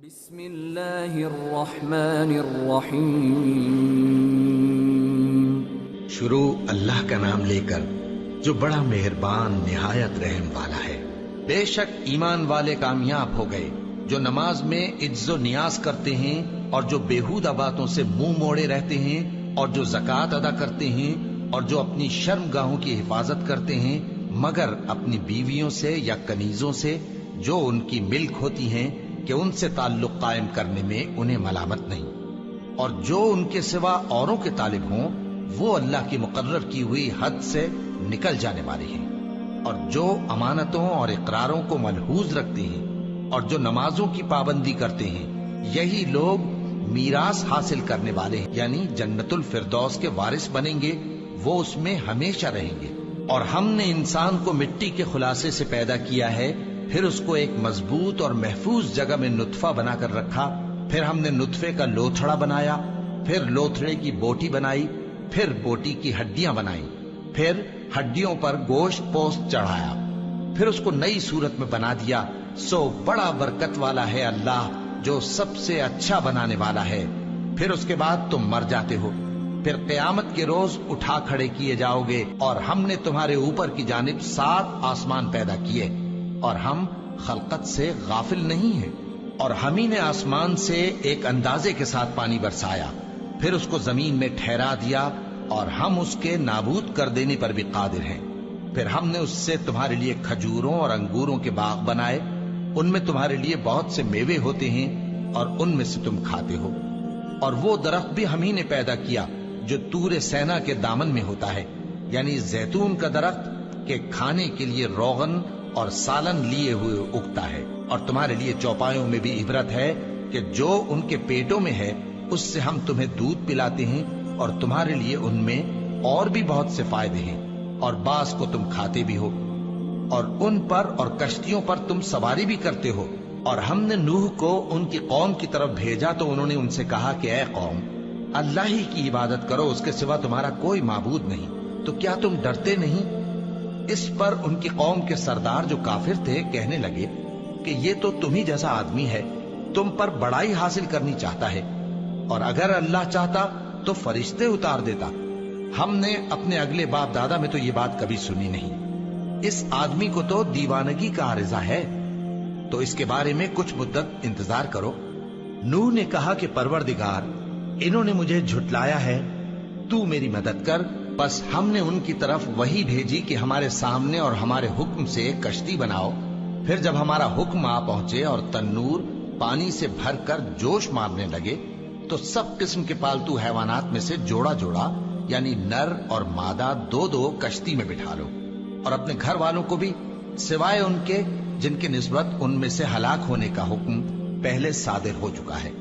بسم اللہ الرحمن الرحیم۔ شروع اللہ کا نام لے کر جو بڑا مہربان نہایت رحم والا ہے۔ بے شک ایمان والے کامیاب ہو گئے جو نماز میں عجز و نیاز کرتے ہیں اور جو بیہودہ باتوں سے منہ موڑے رہتے ہیں اور جو زکوٰۃ ادا کرتے ہیں اور جو اپنی شرم گاہوں کی حفاظت کرتے ہیں مگر اپنی بیویوں سے یا کنیزوں سے جو ان کی ملک ہوتی ہیں کہ ان سے تعلق قائم کرنے میں انہیں ملامت نہیں، اور جو ان کے سوا اوروں کے طالب ہوں وہ اللہ کی مقرر کی ہوئی حد سے نکل جانے والے ہیں، اور جو امانتوں اور اقراروں کو ملحوظ رکھتے ہیں اور جو نمازوں کی پابندی کرتے ہیں یہی لوگ میراث حاصل کرنے والے ہیں، یعنی جنت الفردوس کے وارث بنیں گے، وہ اس میں ہمیشہ رہیں گے۔ اور ہم نے انسان کو مٹی کے خلاصے سے پیدا کیا ہے، پھر اس کو ایک مضبوط اور محفوظ جگہ میں نطفہ بنا کر رکھا، پھر ہم نے نطفے کا لوتھڑا بنایا، پھر لوتھڑے کی بوٹی بنائی، پھر بوٹی کی ہڈیاں بنائیں، پھر ہڈیوں پر گوشت پوست چڑھایا، پھر اس کو نئی صورت میں بنا دیا۔ سو بڑا برکت والا ہے اللہ جو سب سے اچھا بنانے والا ہے۔ پھر اس کے بعد تم مر جاتے ہو، پھر قیامت کے روز اٹھا کھڑے کیے جاؤ گے، اور ہم نے تمہارے اوپر کی جانب 7 آسمان پیدا کیے اور ہم خلقت سے غافل نہیں ہیں، اور ہم ہی نے آسمان سے ایک اندازے کے ساتھ پانی برسایا، پھر اس کو زمین میں ٹھہرا دیا، اور ہم اس کے نابود کر دینے پر بھی قادر ہیں۔ پھر ہم نے اس سے تمہارے لیے کھجوروں اور انگوروں کے باغ بنائے، ان میں تمہارے لیے بہت سے میوے ہوتے ہیں اور ان میں سے تم کھاتے ہو۔ اور وہ درخت بھی ہم ہی نے پیدا کیا جو طور سینا کے دامن میں ہوتا ہے، یعنی زیتون کا درخت کہ کھانے کے لیے روغن اور سالن لیے ہوئے اگتا ہے، اور تمہارے لیے چوپایوں میں بھی عبرت ہے کہ جو ان کے پیٹوں میں ہے اس سے ہم تمہیں دودھ پلاتے ہیں، اور تمہارے لیے ان میں اور بھی بہت سے فائدے ہیں، اور بعض کو تم کھاتے بھی ہو، اور ان پر اور کشتیوں پر تم سواری بھی کرتے ہو۔ اور ہم نے نوح کو ان کی قوم کی طرف بھیجا تو انہوں نے ان سے کہا کہ اے قوم، اللہ ہی کی عبادت کرو، اس کے سوا تمہارا کوئی معبود نہیں، تو کیا تم ڈرتے نہیں؟ اس پر ان کی قوم کے سردار جو کافر تھے کہنے لگے کہ یہ تو تم ہی جیسا آدمی ہے، تم پر بڑائی حاصل کرنی چاہتا ہے، اور اگر اللہ چاہتا تو فرشتے اتار دیتا۔ ہم نے اپنے اگلے باپ دادا میں تو یہ بات کبھی سنی نہیں، اس آدمی کو تو دیوانگی کا عارضہ ہے، تو اس کے بارے میں کچھ مدت انتظار کرو۔ نوح نے کہا کہ پروردگار، انہوں نے مجھے جھٹلایا ہے، تو میری مدد کر۔ بس ہم نے ان کی طرف وحی بھیجی کہ ہمارے سامنے اور ہمارے حکم سے ایک کشتی بناؤ، پھر جب ہمارا حکم آ پہنچے اور تنور پانی سے بھر کر جوش مارنے لگے تو سب قسم کے پالتو حیوانات میں سے جوڑا جوڑا یعنی نر اور مادہ 2 کشتی میں بٹھا لو، اور اپنے گھر والوں کو بھی سوائے ان کے جن کے نسبت ان میں سے ہلاک ہونے کا حکم پہلے صادر ہو چکا ہے۔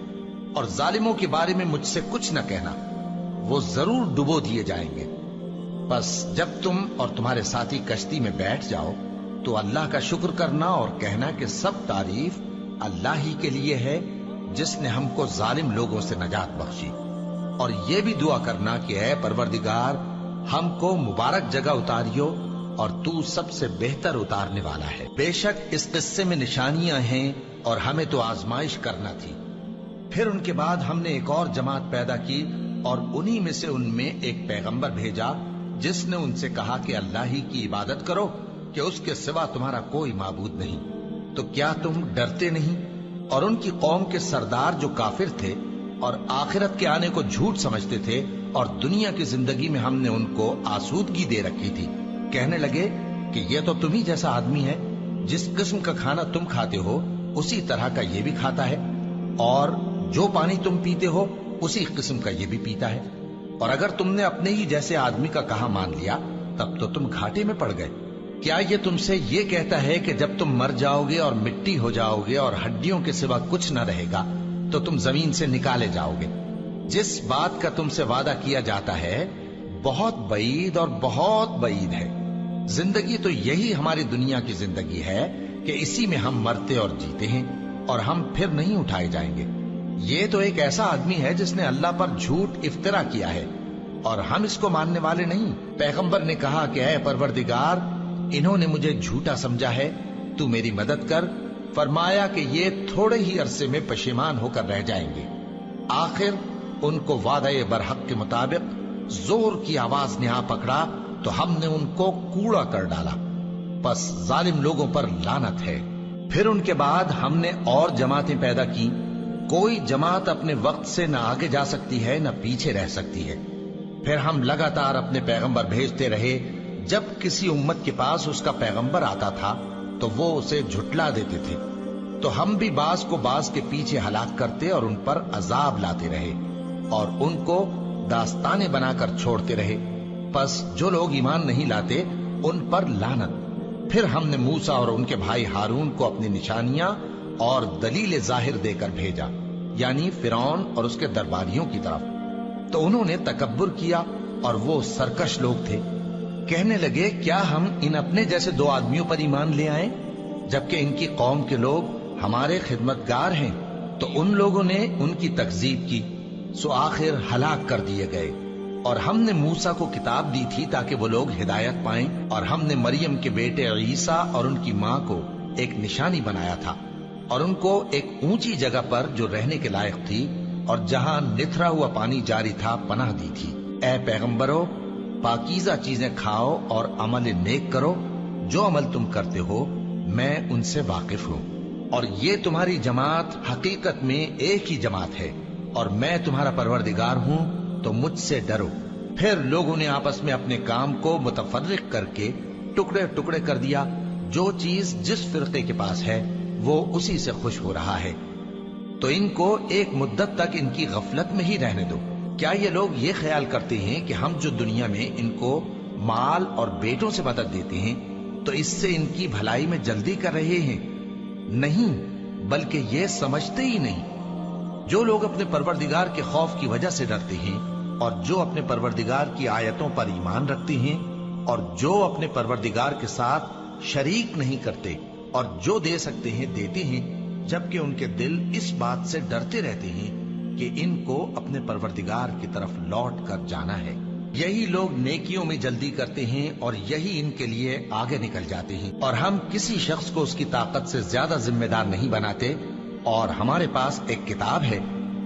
اور ظالموں کے بارے میں مجھ سے کچھ نہ کہنا، وہ ضرور ڈبو دیے جائیں گے۔ بس جب تم اور تمہارے ساتھی کشتی میں بیٹھ جاؤ تو اللہ کا شکر کرنا اور کہنا کہ سب تعریف اللہ ہی کے لیے ہے جس نے ہم کو ظالم لوگوں سے نجات بخشی، اور یہ بھی دعا کرنا کہ اے پروردگار ہم کو مبارک جگہ اتاریو اور تو سب سے بہتر اتارنے والا ہے۔ بے شک اس قصے میں نشانیاں ہیں اور ہمیں تو آزمائش کرنا تھی۔ پھر ان کے بعد ہم نے ایک اور جماعت پیدا کی اور انہی میں سے ان میں ایک پیغمبر بھیجا جس نے ان سے کہا کہ اللہ ہی کی عبادت کرو کہ اس کے سوا تمہارا کوئی معبود نہیں، تو کیا تم ڈرتے نہیں؟ اور ان کی قوم کے سردار جو کافر تھے اور آخرت کے آنے کو جھوٹ سمجھتے تھے اور دنیا کی زندگی میں ہم نے ان کو آسودگی دے رکھی تھی، کہنے لگے کہ یہ تو تم ہی جیسا آدمی ہے، جس قسم کا کھانا تم کھاتے ہو اسی طرح کا یہ بھی کھاتا ہے، اور جو پانی تم پیتے ہو اسی قسم کا یہ بھی پیتا ہے، اور اگر تم نے اپنے ہی جیسے آدمی کا کہا مان لیا تب تو تم گھاٹے میں پڑ گئے۔ کیا یہ تم سے یہ کہتا ہے کہ جب تم مر جاؤ گے اور مٹی ہو جاؤ گے اور ہڈیوں کے سوا کچھ نہ رہے گا تو تم زمین سے نکالے جاؤ گے؟ جس بات کا تم سے وعدہ کیا جاتا ہے بہت بعید اور بہت بعید ہے۔ زندگی تو یہی ہماری دنیا کی زندگی ہے کہ اسی میں ہم مرتے اور جیتے ہیں، اور ہم پھر نہیں اٹھائے جائیں گے۔ یہ تو ایک ایسا آدمی ہے جس نے اللہ پر جھوٹ افطرا کیا ہے، اور ہم اس کو ماننے والے نہیں۔ پیغمبر نے کہا کہ اے پروردگار، انہوں نے مجھے جھوٹا سمجھا ہے، تو میری مدد کر فرمایا کہ یہ تھوڑے ہی عرصے میں پشیمان ہو کر رہ جائیں گے۔ آخر ان کو وعدہ برحق کے مطابق زور کی آواز نے آ پکڑا تو ہم نے ان کو کوڑا کر ڈالا، پس ظالم لوگوں پر لعنت ہے۔ پھر ان کے بعد ہم نے اور جماعتیں پیدا کی، کوئی جماعت اپنے وقت سے نہ آگے جا سکتی ہے نہ پیچھے رہ سکتی ہے۔ پھر ہم لگاتار اپنے پیغمبر بھیجتے رہے، جب کسی امت کے پاس اس کا پیغمبر آتا تھا تو وہ اسے جھٹلا دیتے تھے، تو ہم بھی بعض کو بعض کے پیچھے ہلاک کرتے اور ان پر عذاب لاتے رہے اور ان کو داستانیں بنا کر چھوڑتے رہے۔ پس جو لوگ ایمان نہیں لاتے ان پر لعنت۔ پھر ہم نے موسیٰ اور ان کے بھائی ہارون کو اپنی نشانیاں اور دلیل ظاہر دے کر بھیجا، یعنی فرعون اور اس کے درباریوں کی طرف، تو انہوں نے تکبر کیا اور وہ سرکش لوگ تھے۔ کہنے لگے کیا ہم ان اپنے جیسے دو آدمیوں پر ایمان لے آئیں جبکہ ان کی قوم کے لوگ ہمارے خدمتگار ہیں؟ تو ان لوگوں نے ان کی تکذیب کی، سو آخر ہلاک کر دیے گئے۔ اور ہم نے موسیٰ کو کتاب دی تھی تاکہ وہ لوگ ہدایت پائیں، اور ہم نے مریم کے بیٹے عیسیٰ اور ان کی ماں کو ایک نشانی بنایا تھا اور ان کو ایک اونچی جگہ پر جو رہنے کے لائق تھی اور جہاں نتھرا ہوا پانی جاری تھا پناہ دی تھی۔ اے پیغمبرو، پاکیزہ چیزیں کھاؤ اور عمل نیک کرو، جو عمل تم کرتے ہو میں ان سے واقف ہوں، اور یہ تمہاری جماعت حقیقت میں ایک ہی جماعت ہے، اور میں تمہارا پروردگار ہوں تو مجھ سے ڈرو۔ پھر لوگوں نے آپس میں اپنے کام کو متفرق کر کے ٹکڑے ٹکڑے کر دیا، جو چیز جس فرقے کے پاس ہے وہ اسی سے خوش ہو رہا ہے، تو ان کو ایک مدت تک ان کی غفلت میں ہی رہنے دو۔ کیا یہ لوگ یہ خیال کرتے ہیں کہ ہم جو دنیا میں ان کو مال اور بیٹوں سے مدد دیتے ہیں تو اس سے ان کی بھلائی میں جلدی کر رہے ہیں؟ نہیں، بلکہ یہ سمجھتے ہی نہیں۔ جو لوگ اپنے پروردگار کے خوف کی وجہ سے ڈرتے ہیں اور جو اپنے پروردگار کی آیتوں پر ایمان رکھتے ہیں اور جو اپنے پروردگار کے ساتھ شریک نہیں کرتے اور جو دے سکتے ہیں دیتے ہیں، جبکہ ان کے دل اس بات سے ڈرتے رہتے ہیں کہ ان کو اپنے پروردگار کی طرف لوٹ کر جانا ہے، یہی لوگ نیکیوں میں جلدی کرتے ہیں اور یہی ان کے لیے آگے نکل جاتے ہیں۔ اور ہم کسی شخص کو اس کی طاقت سے زیادہ ذمہ دار نہیں بناتے، اور ہمارے پاس ایک کتاب ہے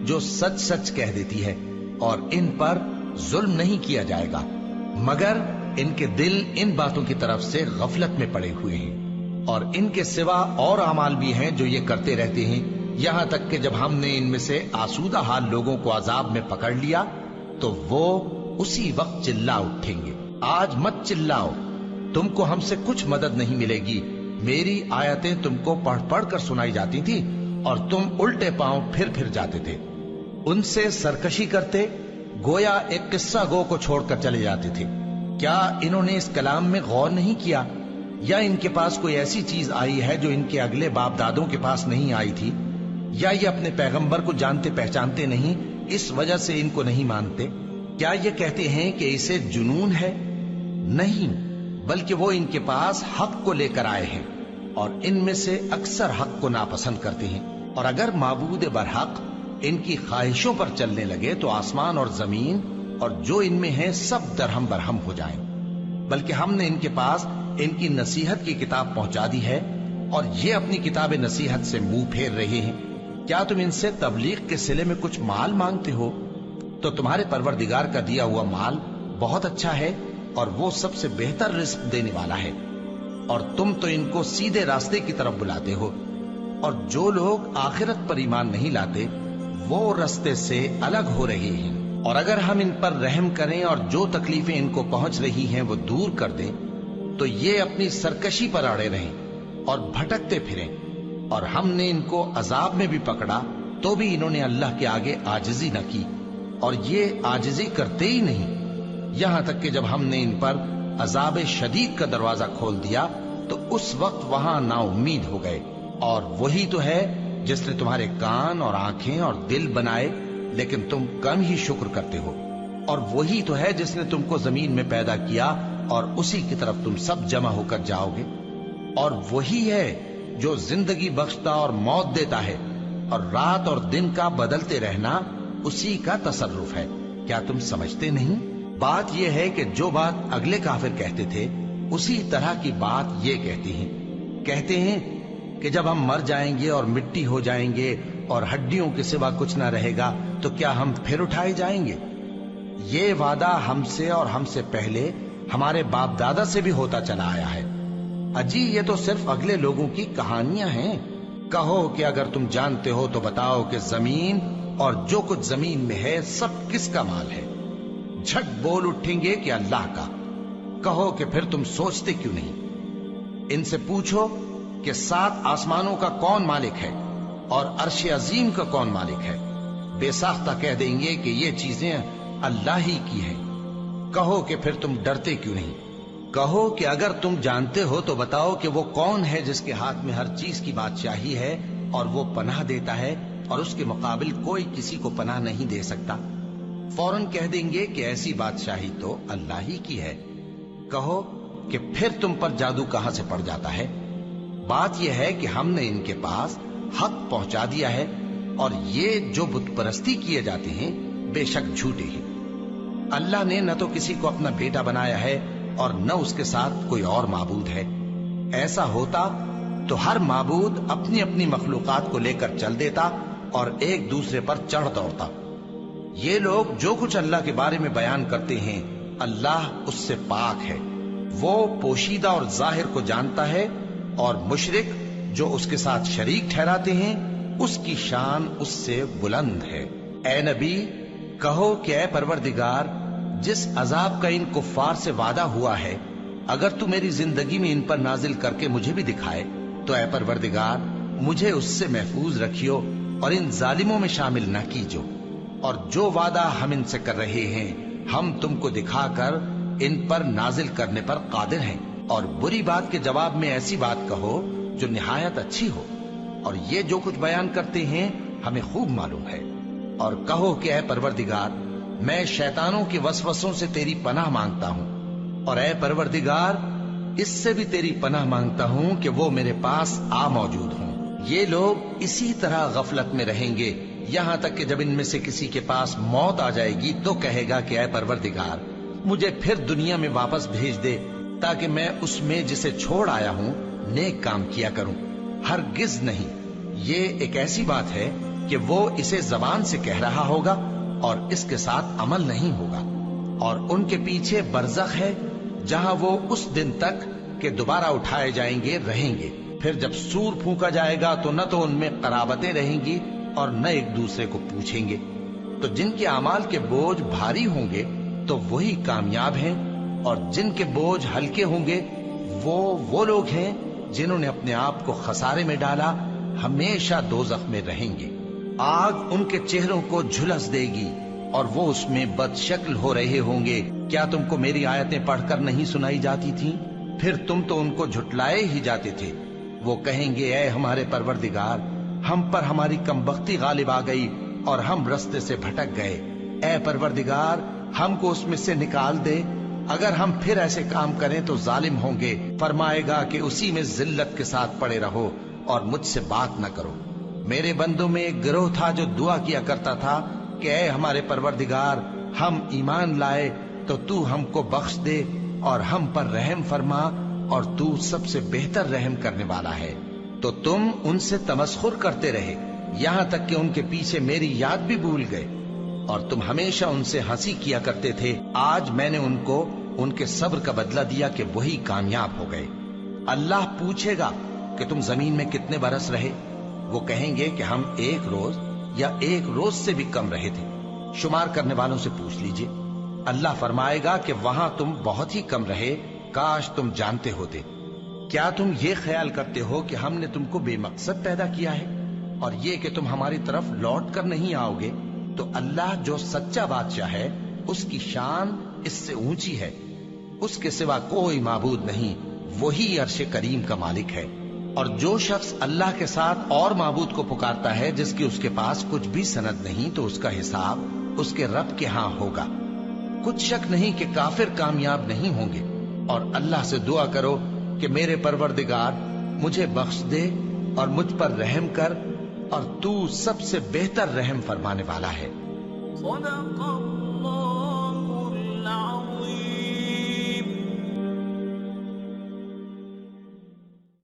جو سچ سچ کہہ دیتی ہے، اور ان پر ظلم نہیں کیا جائے گا، مگر ان کے دل ان باتوں کی طرف سے غفلت میں پڑے ہوئے ہیں۔ اور ان کے سوا اور اعمال بھی ہیں جو یہ کرتے رہتے ہیں، یہاں تک کہ جب ہم نے ان میں سے آسودہ حال لوگوں کو عذاب میں پکڑ لیا تو وہ اسی وقت چلا اٹھیں گے۔ آج مت چلاؤ، تم کو ہم سے کچھ مدد نہیں ملے گی، میری آیتیں تم کو پڑھ پڑھ کر سنائی جاتی تھی اور تم الٹے پاؤں پھر جاتے تھے، ان سے سرکشی کرتے، گویا ایک قصہ گو کو چھوڑ کر چلے جاتے تھے۔ کیا انہوں نے اس کلام میں غور نہیں کیا، یا ان کے پاس کوئی ایسی چیز آئی ہے جو ان کے اگلے باپ دادوں کے پاس نہیں آئی تھی، یا یہ اپنے پیغمبر کو جانتے پہچانتے نہیں اس وجہ سے ان کو نہیں مانتے؟ کیا یہ کہتے ہیں کہ اسے جنون ہے؟ نہیں، بلکہ وہ ان کے پاس حق کو لے کر آئے ہیں، اور ان میں سے اکثر حق کو ناپسند کرتے ہیں۔ اور اگر معبود برحق ان کی خواہشوں پر چلنے لگے تو آسمان اور زمین اور جو ان میں ہے سب درہم برہم ہو جائیں۔ بلکہ ہم نے ان کے پاس ان کی نصیحت کی کتاب پہنچا دی ہے، اور یہ اپنی کتاب نصیحت سے منہ پھیر رہے ہیں۔ کیا تم ان سے تبلیغ کے صلے میں کچھ مال مانگتے ہو؟ تو تمہارے پروردگار کا دیا ہوا مال بہت اچھا ہے، اور وہ سب سے بہتر رزق دینے والا ہے، اور تم تو ان کو سیدھے راستے کی طرف بلاتے ہو۔ اور جو لوگ آخرت پر ایمان نہیں لاتے وہ راستے سے الگ ہو رہے ہیں۔ اور اگر ہم ان پر رحم کریں اور جو تکلیفیں ان کو پہنچ رہی ہیں وہ دور کر دیں تو یہ اپنی سرکشی پر اڑے رہیں اور بھٹکتے پھریں۔ اور ہم نے ان کو عذاب میں بھی پکڑا تو بھی انہوں نے اللہ کے آگے عاجزی نہ کی، اور یہ عاجزی کرتے ہی نہیں، یہاں تک کہ جب ہم نے ان پر عذاب شدید کا دروازہ کھول دیا تو اس وقت وہاں نا امید ہو گئے۔ اور وہی تو ہے جس نے تمہارے کان اور آنکھیں اور دل بنائے، لیکن تم کم ہی شکر کرتے ہو۔ اور وہی تو ہے جس نے تم کو زمین میں پیدا کیا اور اسی کی طرف تم سب جمع ہو کر جاؤ گے۔ اور وہی ہے جو زندگی بخشتا اور موت دیتا ہے، اور رات اور دن کا بدلتے رہنا اسی کا تصرف ہے۔ کیا تم سمجھتے نہیں؟ بات یہ ہے کہ جو بات اگلے کافر کہتے تھے اسی طرح کی بات یہ کہتے ہیں کہ جب ہم مر جائیں گے اور مٹی ہو جائیں گے اور ہڈیوں کے سوا کچھ نہ رہے گا تو کیا ہم پھر اٹھائے جائیں گے؟ یہ وعدہ ہم سے اور ہم سے پہلے ہمارے باپ دادا سے بھی ہوتا چلا آیا ہے۔ اجی یہ تو صرف اگلے لوگوں کی کہانیاں ہیں۔ کہو کہ اگر تم جانتے ہو تو بتاؤ کہ زمین اور جو کچھ زمین میں ہے سب کس کا مال ہے؟ جھٹ بول اٹھیں گے کہ اللہ کا۔ کہو کہ پھر تم سوچتے کیوں نہیں؟ ان سے پوچھو کہ 7 آسمانوں کا کون مالک ہے اور عرش عظیم کا کون مالک ہے؟ بے ساختہ کہہ دیں گے کہ یہ چیزیں اللہ ہی کی ہیں۔ کہو کہ پھر تم ڈرتے کیوں نہیں؟ کہو کہ اگر تم جانتے ہو تو بتاؤ کہ وہ کون ہے جس کے ہاتھ میں ہر چیز کی بادشاہی ہے اور وہ پناہ دیتا ہے اور اس کے مقابل کوئی کسی کو پناہ نہیں دے سکتا؟ فوراً کہہ دیں گے کہ ایسی بادشاہی تو اللہ ہی کی ہے۔ کہو کہ پھر تم پر جادو کہاں سے پڑ جاتا ہے؟ بات یہ ہے کہ ہم نے ان کے پاس حق پہنچا دیا ہے اور یہ جو بت پرستی کیے جاتے ہیں بے شک جھوٹے ہیں۔ اللہ نے نہ تو کسی کو اپنا بیٹا بنایا ہے اور نہ اس کے ساتھ کوئی اور معبود ہے۔ ایسا ہوتا تو ہر معبود اپنی اپنی مخلوقات کو لے کر چل دیتا اور ایک دوسرے پر چڑھ دوڑتا۔ یہ لوگ جو کچھ اللہ کے بارے میں بیان کرتے ہیں اللہ اس سے پاک ہے، وہ پوشیدہ اور ظاہر کو جانتا ہے، اور مشرک جو اس کے ساتھ شریک ٹھہراتے ہیں اس کی شان اس سے بلند ہے۔ اے نبی کہو کہ اے پروردگار، جس عذاب کا ان کفار سے وعدہ ہوا ہے اگر تو میری زندگی میں ان پر نازل کر کے مجھے بھی دکھائے تو اے پروردگار مجھے اس سے محفوظ رکھیو اور ان ظالموں میں شامل نہ کیجو، اور جو وعدہ ہم ان سے کر رہے ہیں ہم تم کو دکھا کر ان پر نازل کرنے پر قادر ہیں۔ اور بری بات کے جواب میں ایسی بات کہو جو نہایت اچھی ہو، اور یہ جو کچھ بیان کرتے ہیں ہمیں خوب معلوم ہے۔ اور کہو کہ اے پروردگار میں شیطانوں کے وسوسوں سے تیری پناہ مانگتا ہوں، اور اے پروردگار اس سے بھی تیری پناہ مانگتا ہوں کہ وہ میرے پاس آ موجود ہوں۔ یہ لوگ اسی طرح غفلت میں رہیں گے یہاں تک کہ جب ان میں سے کسی کے پاس موت آ جائے گی تو کہے گا کہ اے پروردگار مجھے پھر دنیا میں واپس بھیج دے تاکہ میں اس میں جسے چھوڑ آیا ہوں نیک کام کیا کروں۔ ہرگز نہیں، یہ ایک ایسی بات ہے کہ وہ اسے زبان سے کہہ رہا ہوگا اور اس کے ساتھ عمل نہیں ہوگا، اور ان کے پیچھے برزخ ہے جہاں وہ اس دن تک کہ دوبارہ اٹھائے جائیں گے رہیں گے۔ پھر جب سور پھونکا جائے گا تو نہ تو ان میں قرابتیں رہیں گی اور نہ ایک دوسرے کو پوچھیں گے۔ تو جن کے اعمال کے بوجھ بھاری ہوں گے تو وہی کامیاب ہیں، اور جن کے بوجھ ہلکے ہوں گے وہ لوگ ہیں جنہوں نے اپنے آپ کو خسارے میں ڈالا، ہمیشہ دوزخ میں رہیں گے۔ آگ ان کے چہروں کو جھلس دے گی اور وہ اس میں بد شکل ہو رہے ہوں گے۔ کیا تم کو میری آیتیں پڑھ کر نہیں سنائی جاتی تھیں؟ پھر تم تو ان کو جھٹلائے ہی جاتے تھے۔ وہ کہیں گے اے ہمارے پروردگار ہم پر ہماری کمبختی غالب آ گئی اور ہم رستے سے بھٹک گئے، اے پروردگار ہم کو اس میں سے نکال دے، اگر ہم پھر ایسے کام کریں تو ظالم ہوں گے۔ فرمائے گا کہ اسی میں ذلت کے ساتھ پڑے رہو اور مجھ سے بات نہ کرو۔ میرے بندوں میں ایک گروہ تھا جو دعا کیا کرتا تھا کہ اے ہمارے پروردگار ہم ایمان لائے تو تو ہم کو بخش دے اور ہم پر رحم فرما، اور تو سب سے بہتر رحم کرنے والا ہے۔ تو تم ان سے تمسخر کرتے رہے یہاں تک کہ ان کے پیچھے میری یاد بھی بھول گئے، اور تم ہمیشہ ان سے ہنسی کیا کرتے تھے۔ آج میں نے ان کو ان کے صبر کا بدلہ دیا کہ وہی کامیاب ہو گئے۔ اللہ پوچھے گا کہ تم زمین میں کتنے برس رہے؟ وہ کہیں گے کہ ہم 1 روز یا 1 روز سے بھی کم رہے تھے، شمار کرنے والوں سے پوچھ لیجئے۔ اللہ فرمائے گا کہ وہاں تم بہت ہی کم رہے، کاش تم جانتے ہوتے۔ کیا تم یہ خیال کرتے ہو کہ ہم نے تم کو بے مقصد پیدا کیا ہے اور یہ کہ تم ہماری طرف لوٹ کر نہیں آؤ گے؟ تو اللہ جو سچا بادشاہ ہے اس کی شان اس سے اونچی ہے، اس کے سوا کوئی معبود نہیں، وہی عرش کریم کا مالک ہے۔ اور جو شخص اللہ کے ساتھ اور معبود کو پکارتا ہے جس کی اس کے پاس کچھ بھی سند نہیں تو اس کا حساب اس کے رب کے ہاں ہوگا۔ کچھ شک نہیں کہ کافر کامیاب نہیں ہوں گے، اور اللہ سے دعا کرو کہ میرے پروردگار مجھے بخش دے اور مجھ پر رحم کر، اور تو سب سے بہتر رحم فرمانے والا ہے۔ صدق اللہ العظیم۔